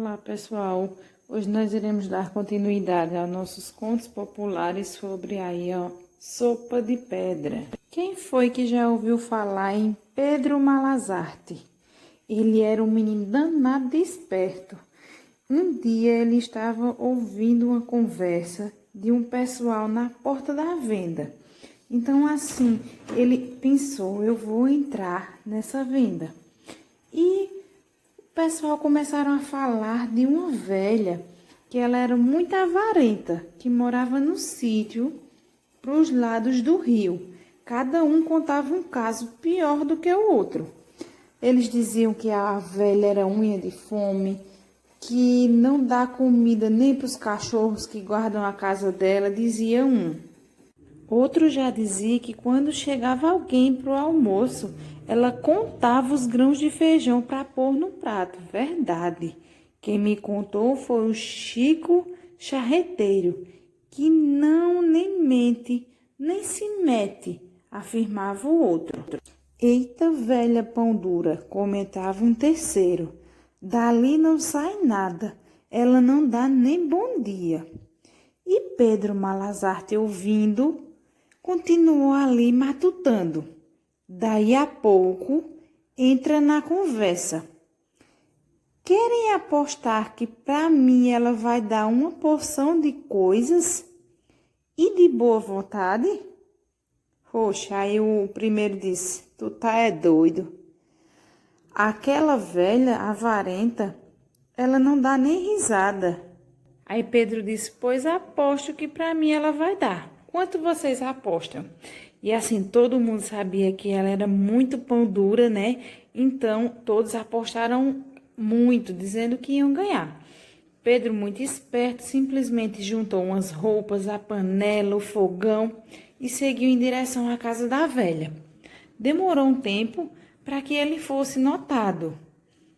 Olá pessoal, hoje nós iremos dar continuidade aos nossos contos populares sobre sopa de pedra. Quem foi que já ouviu falar em Pedro Malazarte? Ele era um menino danado de esperto. Um dia ele estava ouvindo uma conversa de um pessoal na porta da venda. Então assim, ele pensou, eu vou entrar nessa venda. E o pessoal começaram a falar de uma velha, que ela era muito avarenta, que morava no sítio para os lados do rio. Cada um contava um caso pior do que o outro. Eles diziam que a velha era unha de fome, que não dá comida nem para os cachorros que guardam a casa dela, dizia um. Outro já dizia que quando chegava alguém para o almoço, ela contava os grãos de feijão para pôr no prato. Verdade. Quem me contou foi o Chico Charreteiro, que não nem mente, nem se mete, afirmava o outro. Eita velha pão dura, comentava um terceiro. Dali não sai nada, ela não dá nem bom dia. E Pedro Malazarte, ouvindo, continuou ali matutando. Daí a pouco, entra na conversa. Querem apostar que para mim ela vai dar uma porção de coisas e de boa vontade? Poxa, aí o primeiro disse, tu tá é doido. Aquela velha avarenta, ela não dá nem risada. Aí Pedro disse, pois aposto que para mim ela vai dar. Quanto vocês apostam? E assim, todo mundo sabia que ela era muito pão dura, né? Então, todos apostaram muito, dizendo que iam ganhar. Pedro, muito esperto, simplesmente juntou umas roupas, a panela, o fogão e seguiu em direção à casa da velha. Demorou um tempo para que ele fosse notado,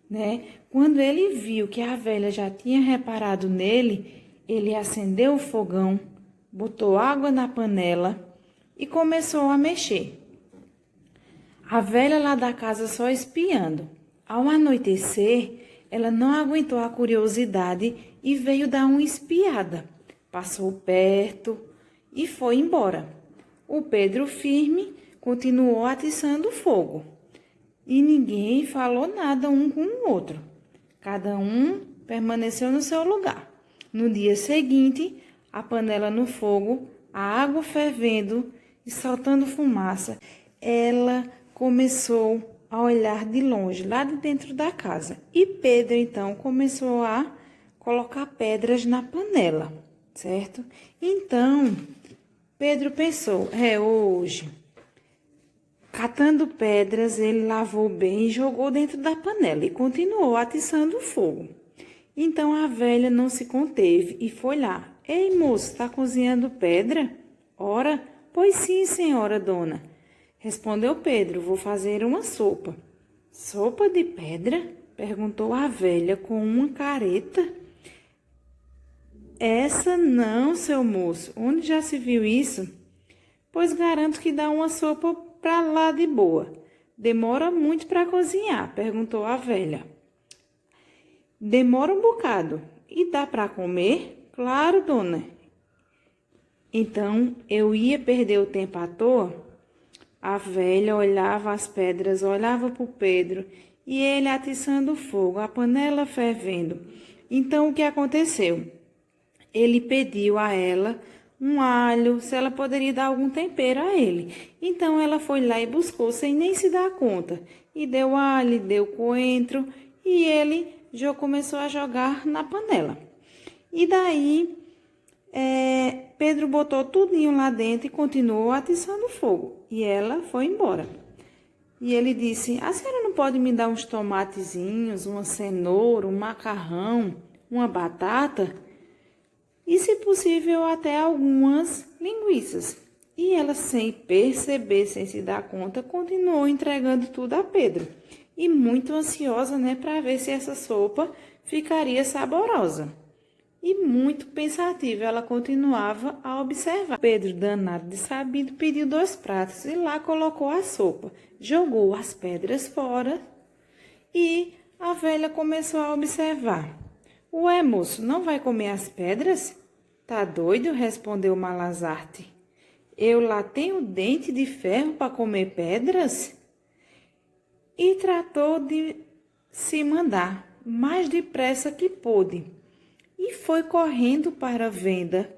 né? Quando ele viu que a velha já tinha reparado nele, ele acendeu o fogão, botou água na panela e começou a mexer. A velha lá da casa só espiando. Ao anoitecer, ela não aguentou a curiosidade e veio dar uma espiada. Passou perto e foi embora. O Pedro firme continuou atiçando o fogo. E ninguém falou nada um com o outro. Cada um permaneceu no seu lugar. No dia seguinte, a panela no fogo, a água fervendo e soltando fumaça, ela começou a olhar de longe, lá de dentro da casa. E Pedro, então, começou a colocar pedras na panela, certo? Então, Pedro pensou, hoje. Catando pedras, ele lavou bem e jogou dentro da panela e continuou atiçando o fogo. Então a velha não se conteve e foi lá. Ei, moço, está cozinhando pedra? Ora, pois sim, senhora dona. Respondeu Pedro, vou fazer uma sopa. Sopa de pedra? Perguntou a velha com uma careta. Essa não, seu moço. Onde já se viu isso? Pois garanto que dá uma sopa para lá de boa. Demora muito para cozinhar? Perguntou a velha. Demora um bocado. E dá para comer? Claro, dona. Então, eu ia perder o tempo à toa? A velha olhava as pedras, olhava para o Pedro e ele atiçando o fogo, a panela fervendo. Então, o que aconteceu? Ele pediu a ela um alho, se ela poderia dar algum tempero a ele. Então, ela foi lá e buscou, sem nem se dar conta. E deu alho, deu coentro e ele já começou a jogar na panela. E daí, Pedro botou tudinho lá dentro e continuou atiçando o fogo. E ela foi embora. E ele disse, a senhora não pode me dar uns tomatezinhos, uma cenoura, um macarrão, uma batata? E, se possível, até algumas linguiças. E ela, sem perceber, sem se dar conta, continuou entregando tudo a Pedro. E muito ansiosa, né, para ver se essa sopa ficaria saborosa. E muito pensativa, ela continuava a observar. Pedro, danado de sabido, pediu 2 pratos e lá colocou a sopa. Jogou as pedras fora e a velha começou a observar. Ué, moço, não vai comer as pedras? Tá doido? Respondeu Malazarte. Eu lá tenho dente de ferro para comer pedras? E tratou de se mandar, mais depressa que pôde, e foi correndo para a venda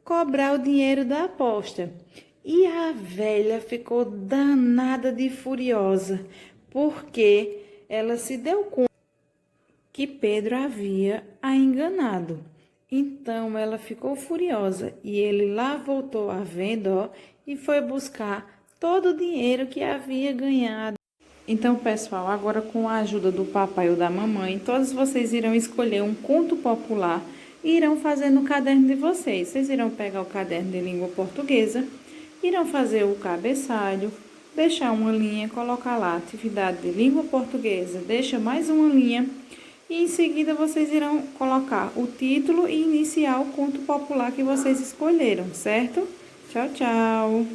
cobrar o dinheiro da aposta. E a velha ficou danada de furiosa, porque ela se deu conta que Pedro havia a enganado. Então ela ficou furiosa e ele lá voltou à venda, ó, e foi buscar todo o dinheiro que havia ganhado. Então, pessoal, agora com a ajuda do papai ou da mamãe, todos vocês irão escolher um conto popular e irão fazer no caderno de vocês. Vocês irão pegar o caderno de língua portuguesa, irão fazer o cabeçalho, deixar uma linha, colocar lá atividade de língua portuguesa, deixa mais uma linha e em seguida vocês irão colocar o título e iniciar o conto popular que vocês escolheram, certo? Tchau, tchau!